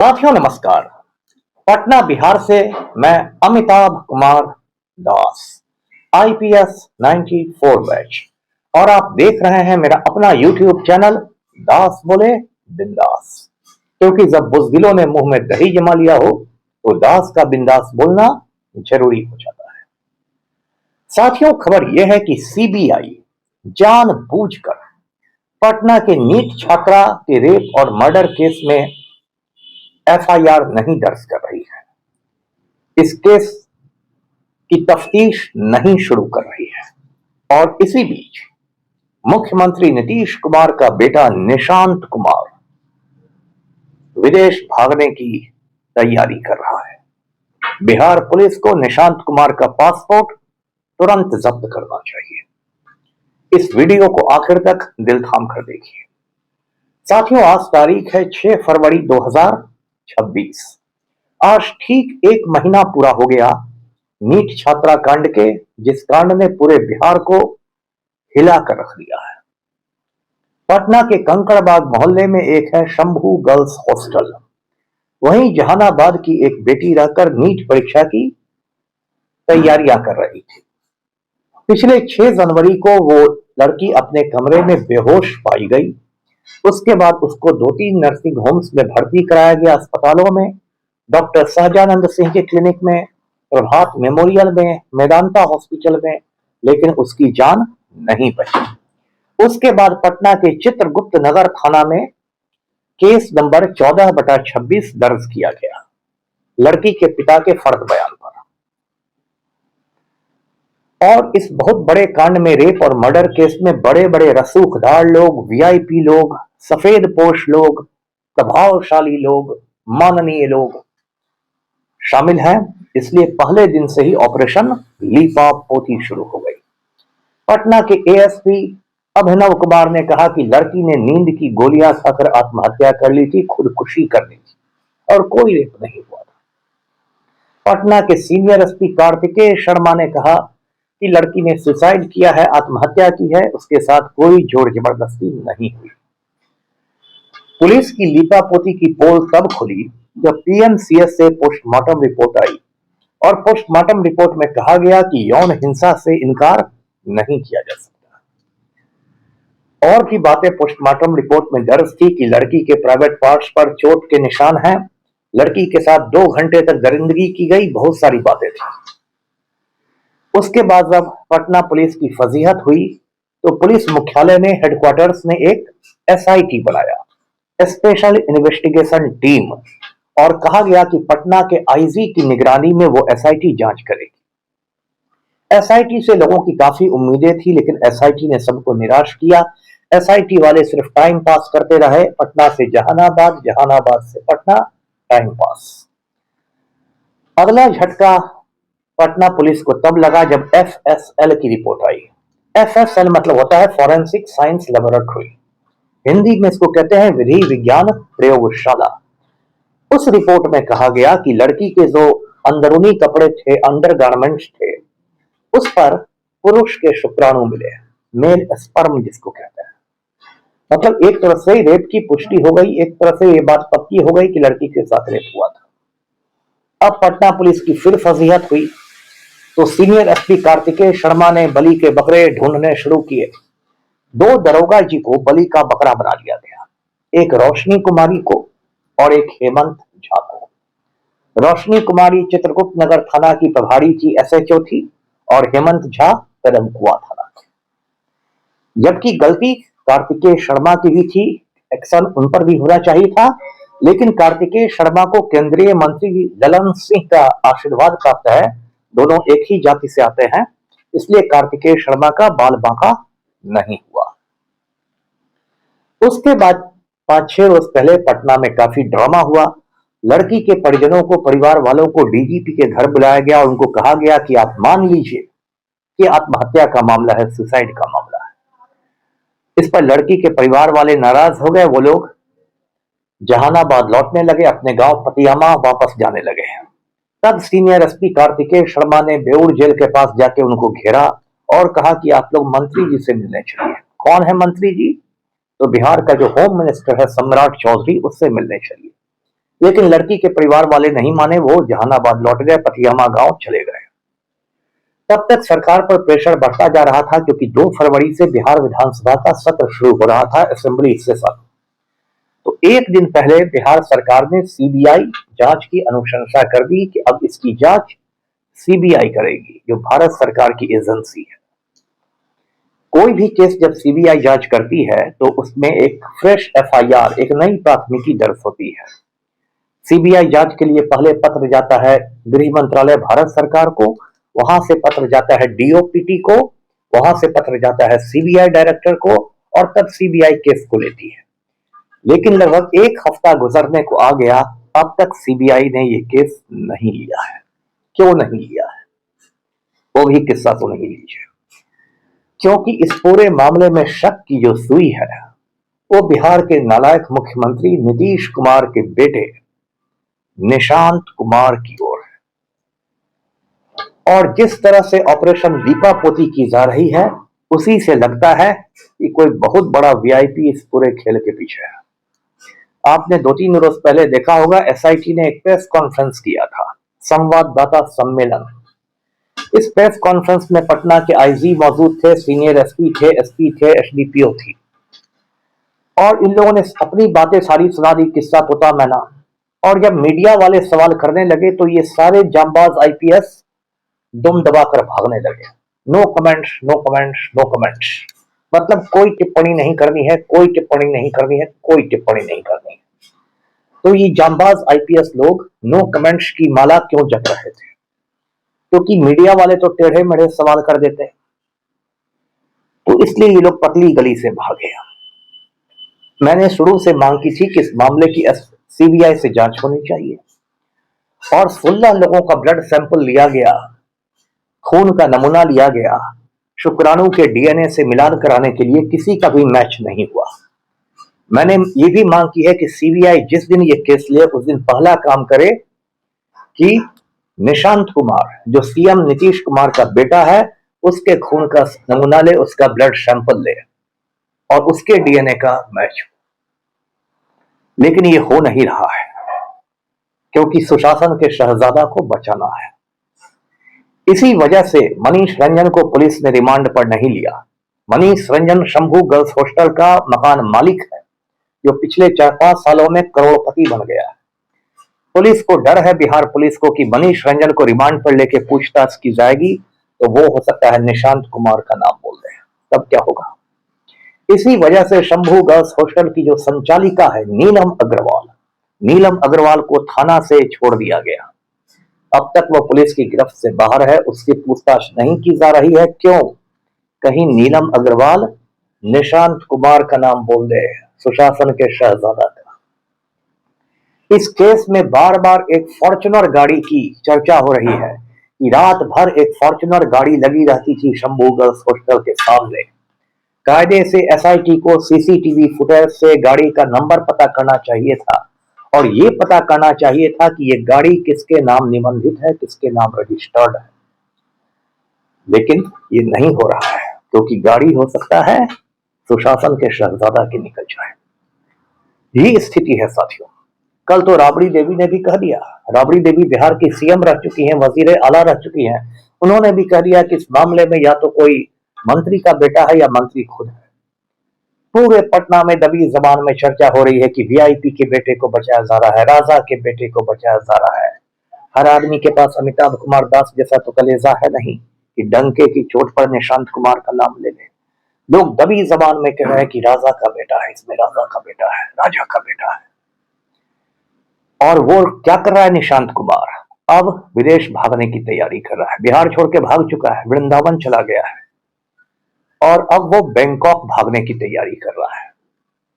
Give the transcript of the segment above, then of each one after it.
साथियों नमस्कार। पटना बिहार से मैं अमिताभ कुमार दास, आईपीएस 94 बैच, और आप देख रहे हैं मेरा अपना यूट्यूब चैनल दास बोले बिंदास। क्योंकि जब बुजदिलों ने मुंह में दही जमा लिया हो तो दास का बिंदास बोलना जरूरी हो जाता है। साथियों, खबर यह है कि सीबीआई जानबूझकर पटना के नीट छात्रा के रेप और मर्डर केस में एफआईआर नहीं दर्ज कर रही है। इस केस की तफ्तीश नहीं शुरू कर रही है। और इसी बीच मुख्यमंत्री नीतीश कुमार का बेटा निशांत कुमार विदेश भागने की तैयारी कर रहा है। बिहार पुलिस को निशांत कुमार का पासपोर्ट तुरंत जब्त करना चाहिए। इस वीडियो को आखिर तक दिल थाम कर देखिए। साथियों, आज तारीख है 6 फरवरी 2026। आज ठीक एक महीना पूरा हो गया नीट छात्रा कांड के, जिस कांड ने पूरे बिहार को हिला कर रख दिया है। पटना के कंकड़बाग मोहल्ले में एक है शंभू गर्ल्स हॉस्टल। वहीं जहानाबाद की एक बेटी रहकर नीट परीक्षा की तैयारियां कर रही थी। पिछले 6 जनवरी को वो लड़की अपने कमरे में बेहोश पाई गई। उसके बाद उसको 2-3 नर्सिंग होम्स में भर्ती कराया गया, अस्पतालों में, डॉक्टर सहजानंद सिंह के क्लिनिक में, प्रभात मेमोरियल में, मेदांता हॉस्पिटल में, लेकिन उसकी जान नहीं बची। उसके बाद पटना के चित्रगुप्त नगर थाना में केस नंबर 14/26 दर्ज किया गया लड़की के पिता के फर्द बयान पर। और इस बहुत बड़े कांड में, रेप और मर्डर केस में, बड़े बड़े रसूखदार लोग, वीआईपी लोग, सफेद पोश लोग, प्रभावशाली लोग, माननीय लोग शामिल हैं। इसलिए पहले दिन से ही ऑपरेशन लीपा पोती शुरू हो गई। पटना के एएसपी अभिनव कुमार ने कहा कि लड़की ने नींद की गोलियां खाकर आत्महत्या कर ली थी, खुदकुशी कर ली थी, और कोई रेप नहीं हुआ था। पटना के सीनियर एसपी कार्तिकेय शर्मा ने कहा कि लड़की ने सुसाइड किया है, आत्महत्या की है, उसके साथ कोई जोर जबरदस्ती नहीं हुई। पुलिस की लीपापोती की पोल तब खुली जब पीएमसीएच से पोस्टमार्टम रिपोर्ट आई, और पोस्टमार्टम रिपोर्ट में कहा गया कि यौन हिंसा से इनकार नहीं किया जा सकता। और भी बातें पोस्टमार्टम रिपोर्ट में दर्ज थी कि लड़की के प्राइवेट पार्ट्स पर चोट के निशान हैं, लड़की के साथ 2 घंटे तक दरिंदगी की गई, बहुत सारी बातें थी। उसके बाद जब पटना पुलिस की फजीहत हुई तो पुलिस मुख्यालय में हेडक्वार्टर्स ने एक एसआईटी बनाया, स्पेशल इन्वेस्टिगेशन टीम, और कहा गया कि पटना के आईजी की निगरानी में वो एसआईटी जांच करेगी। एसआईटी से लोगों की काफी उम्मीदें थी, लेकिन एसआईटी ने सबको निराश किया। एसआईटी वाले सिर्फ टाइम पास करते रहे, पटना से जहानाबाद, जहानाबाद से पटना, टाइम पास। अगला झटका पटना पुलिस को तब लगा जब एफएसएल की रिपोर्ट आई। एफएसएल मतलब होता है फॉरेंसिक साइंस लेबोरेटरी, हिंदी में इसको कहते हैं विधि विज्ञान प्रयोगशाला। उस रिपोर्ट में कहा गया कि लड़की के जो अंदरूनी कपड़े थे, अंडरगारमेंट्स थे, उस पर पुरुष के शुक्राणु मिले, मेल स्पर्म जिसको कहते हैं। मतलब एक तरह से रेप की पुष्टि हो गई, एक तरह से ये बात पक्की हो गई कि लड़की के साथ रेप हुआ था। अब पटना पुलिस की फिर फजीहत हुई तो सीनियर एसपी कार्तिकेय शर्मा ने बलि के बकरे ढूंढने शुरू किए। 2 दरोगा जी को बलि का बकरा बना लिया गया, एक रोशनी कुमारी को और एक हेमंत झा को। रोशनी कुमारी चित्रगुप्त नगर थाना की प्रभारी की एसएचओ थी और हेमंत झा कदमकुआ थाना की। जबकि गलती कार्तिकेय शर्मा की भी थी, एक्शन उन पर भी होना चाहिए था, लेकिन कार्तिकेय शर्मा को केंद्रीय मंत्री ललन सिंह का आशीर्वाद प्राप्त है, दोनों एक ही जाति से आते हैं, इसलिए कार्तिकेय शर्मा का बाल बांका नहीं हुआ। उसके बाद 5-6 रोज पहले पटना में काफी ड्रामा हुआ। लड़की के परिजनों को, परिवार वालों को डीजीपी के घर बुलाया गया। उनको कहा गया कि आप मान लीजिए कि आत्महत्या का मामला है, सुसाइड का मामला है। इस पर लड़की के परिवार वाले नाराज हो गए। वो लोग जहानाबाद लौटने लगे, अपने गांव पतियामा वापस जाने लगे। तब सीनियर एसपी कार्तिकेय शर्मा ने बेउर जेल के पास जाके उनको घेरा और कहा कि आप लोग मंत्री जी से मिलने चाहिए। कौन है मंत्री जी? तो बिहार का जो होम मिनिस्टर है सम्राट चौधरी, उससे मिलने चाहिए। लेकिन लड़की के परिवार वाले नहीं माने, वो जहानाबाद लौट गए, पथियामा गांव चले गए। तब तक सरकार पर प्रेशर बढ़ता जा रहा था, क्योंकि 2 फरवरी से बिहार विधानसभा का सत्र शुरू हो रहा था, असेंबली सेशन। तो एक दिन पहले बिहार सरकार ने सीबीआई जांच की अनुशंसा कर दी कि अब इसकी जांच सीबीआई करेगी, जो भारत सरकार की एजेंसी है। कोई भी केस जब सीबीआई जांच करती है तो उसमें एक फ्रेश एफआईआर, एक नई प्राथमिकी दर्ज होती है। सीबीआई जांच के लिए पहले पत्र जाता है गृह मंत्रालय भारत सरकार को, वहां से पत्र जाता है डीओपीटी को, वहां से पत्र जाता है सीबीआई डायरेक्टर को, और तब सीबीआई केस को लेती है। लेकिन लगभग 1 हफ्ता गुजरने को आ गया, अब तक सीबीआई ने ये केस नहीं लिया है। क्यों नहीं लिया है, वो भी किस्सा सुन ही लीजिए। क्योंकि इस पूरे मामले में शक की जो सुई है वो बिहार के नालायक मुख्यमंत्री नीतीश कुमार के बेटे निशांत कुमार की ओर है। और जिस तरह से ऑपरेशन दीपापोती की जा रही है, उसी से लगता है कि कोई बहुत बड़ा वीआईपी इस पूरे खेल के पीछे है। आपने 2-3 रोज पहले देखा होगा, एसआईटी ने एक प्रेस कॉन्फ्रेंस किया था, संवाददाता सम्मेलन। इस प्रेस कॉन्फ्रेंस में पटना के आईजी मौजूद थे, सीनियर एसपी थे, एसडीपीओ थी, और इन लोगों ने अपनी बातें सारी सुना दी, किस्सा तोता मैना। और जब मीडिया वाले सवाल करने लगे तो ये सारे जांबाज आईपीएस दुम दबाकर भागने लगे। No comments, no comments, no comments. मतलब कोई टिप्पणी नहीं करनी है, कोई टिप्पणी नहीं करनी है, कोई टिप्पणी नहीं करनी है। तो ये जांबाज आईपीएस लोग नो कमेंट्स की माला क्यों जप रहे थे? क्योंकि मीडिया वाले तो टेढ़े मेढ़े सवाल कर देते हैं, तो इसलिए ये लोग पतली गली से भागे। मैंने शुरू से मांग की थी कि इस मामले की सीबीआई से जांच होनी चाहिए, और 16 लोगों का ब्लड सैंपल लिया गया, खून का नमूना लिया गया, शुक्राणु के डीएनए से मिलान कराने के लिए किसी का भी मैच नहीं हुआ। मैंने ये भी मांग की है कि सीबीआई जिस दिन ये केस ले, उस दिन पहला काम करे कि निशांत कुमार, जो सीएम नीतीश कुमार का बेटा है, उसके खून का नमूना ले, उसका ब्लड सैंपल ले और उसके डीएनए का मैच हो। लेकिन ये हो नहीं रहा है, क्योंकि सुशासन के शहजादा को बचाना है। इसी वजह से मनीष रंजन को पुलिस ने रिमांड पर नहीं लिया। मनीष रंजन शंभू गर्ल्स हॉस्टल का मकान मालिक है, जो पिछले 4-5 सालों में करोड़पति बन गया है। पुलिस को डर है, बिहार पुलिस को, कि मनीष रंजन को रिमांड पर लेके पूछताछ की जाएगी तो वो हो सकता है निशांत कुमार का नाम बोल दे, तब क्या होगा। इसी वजह से शंभू गर्ल्स हॉस्टल की जो संचालिका है नीलम अग्रवाल को थाना से छोड़ दिया गया। अब तक वो पुलिस की गिरफ्त से बाहर है, उसकी पूछताछ नहीं की जा रही है। क्यों? कहीं नीलम अग्रवाल निशांत कुमार का नाम बोल दे, सुशासन के शहजादा का। इस केस में बार बार एक फॉर्च्यूनर गाड़ी की चर्चा हो रही है कि रात भर एक फॉर्च्यूनर गाड़ी लगी रहती थी शंभू गर्ल्स हॉस्टल के सामने। कायदे से एसआईटी को सीसीटीवी फुटेज से गाड़ी का नंबर पता करना चाहिए था, और ये पता करना चाहिए था कि ये गाड़ी किसके नाम निबंधित है, किसके नाम रजिस्टर्ड है। लेकिन ये नहीं हो रहा है, क्योंकि गाड़ी हो सकता है सुशासन के शहजादा की निकल जाए। ये स्थिति है साथियों। कल तो राबड़ी देवी ने भी कह दिया, राबड़ी देवी बिहार की सीएम रह चुकी हैं, वजीर आला रह चुकी हैं, उन्होंने भी कह दिया कि इस मामले में या तो कोई मंत्री का बेटा है या मंत्री खुद है। पूरे पटना में दबी जबान में चर्चा हो रही है कि वीआईपी के बेटे को बचाया जा रहा है, राजा के बेटे को बचाया जा रहा है। हर आदमी के पास अमिताभ कुमार दास जैसा तो कलेजा है नहीं कि डंके की चोट पर निशांत कुमार का नाम ले ले। लोग दबी जबान में कह रहे हैं कि राजा का बेटा है, इसमें राजा का बेटा है, राजा का बेटा है। और वो क्या कर रहा है निशांत कुमार? अब विदेश भागने की तैयारी कर रहा है। बिहार छोड़ के भाग चुका है, वृंदावन चला गया है, और अब वो बैंकॉक भागने की तैयारी कर रहा है।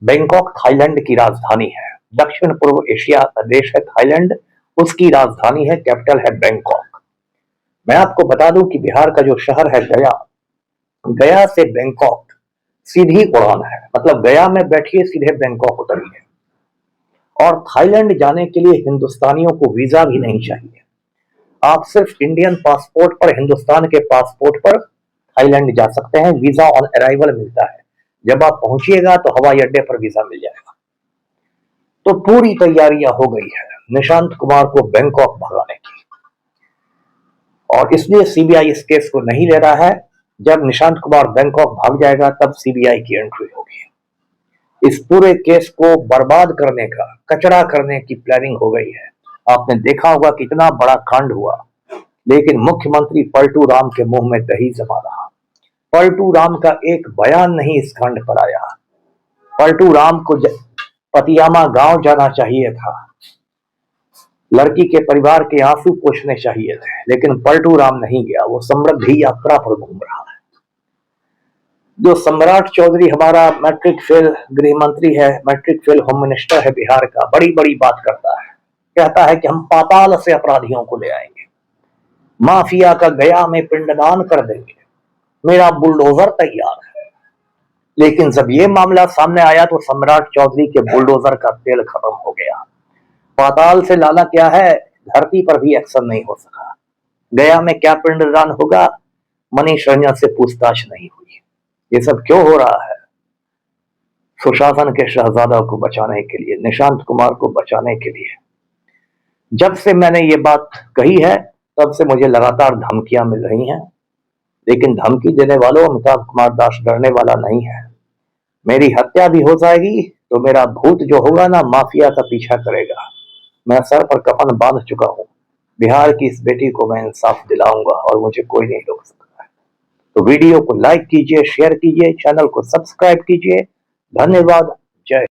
बैंकॉक थाईलैंड की राजधानी है, दक्षिण पूर्व एशिया का देश है थाईलैंड, उसकी राजधानी है, कैपिटल है बैंकॉक। मैं आपको बता दूं कि बिहार का जो शहर है गया से बैंकॉक सीधी उड़ान है, मतलब गया में बैठिए सीधे बैंकॉक उतरिए। और थाईलैंड जाने के लिए हिंदुस्तानियों को वीजा भी नहीं चाहिए, आप सिर्फ इंडियन पासपोर्ट पर, हिंदुस्तान के पासपोर्ट पर थाईलैंड जा सकते हैं। वीजा ऑन अराइवल मिलता है, जब आप पहुंचिएगा तो हवाई अड्डे पर वीजा मिल जाएगा। तो पूरी तैयारियां हो गई है। निशांत कुमार को बैंकॉक भगाने की, और इसलिए सीबीआई इस केस को नहीं ले रहा है। जब निशांत कुमार बैंकॉक भाग जाएगा तब सीबीआई की एंट्री होगी। इस पूरे केस को बर्बाद करने का, कचरा करने की प्लानिंग हो गई है। आपने देखा होगा कितना बड़ा कांड हुआ, लेकिन मुख्यमंत्री पलटू राम के मुंह में दही जमा रहा। पलटू राम का एक बयान नहीं इस कांड पर आया। पलटू राम को पतियामा गांव जाना चाहिए था, लड़की के परिवार के आंसू पोंछने चाहिए थे, लेकिन पलटू राम नहीं गया। वो समृद्धि यात्रा पर घूम रहा है। जो सम्राट चौधरी हमारा मैट्रिक फेल गृह मंत्री है, मैट्रिक फेल होम मिनिस्टर है बिहार का, बड़ी बड़ी बात करता है। कहता है कि हम पाताल से अपराधियों को ले आएंगे, माफिया का गया में पिंडदान कर देंगे, मेरा बुलडोजर तैयार है। लेकिन जब ये मामला सामने आया तो सम्राट चौधरी के बुलडोजर का तेल खत्म हो गया। पाताल से लाना क्या है, धरती पर भी एक्शन नहीं हो सका। गया में क्या पिंडदान होगा, मनीष रंजन से पूछताछ नहीं हुई। ये सब क्यों हो रहा है? सुशासन के शहजादा को बचाने के लिए, निशांत कुमार को बचाने के लिए। जब से मैंने ये बात कही है तब से मुझे लगातार धमकियां मिल रही हैं, लेकिन धमकी देने वालों अमिताभ कुमार दास डरने वाला नहीं है। मेरी हत्या भी हो जाएगी तो मेरा भूत जो होगा ना, माफिया का पीछा करेगा। मैं सर पर कफन बांध चुका हूं। बिहार की इस बेटी को मैं इंसाफ दिलाऊंगा और मुझे कोई नहीं रोक सकता है। तो वीडियो को लाइक कीजिए, शेयर कीजिए, चैनल को सब्सक्राइब कीजिए। धन्यवाद। जय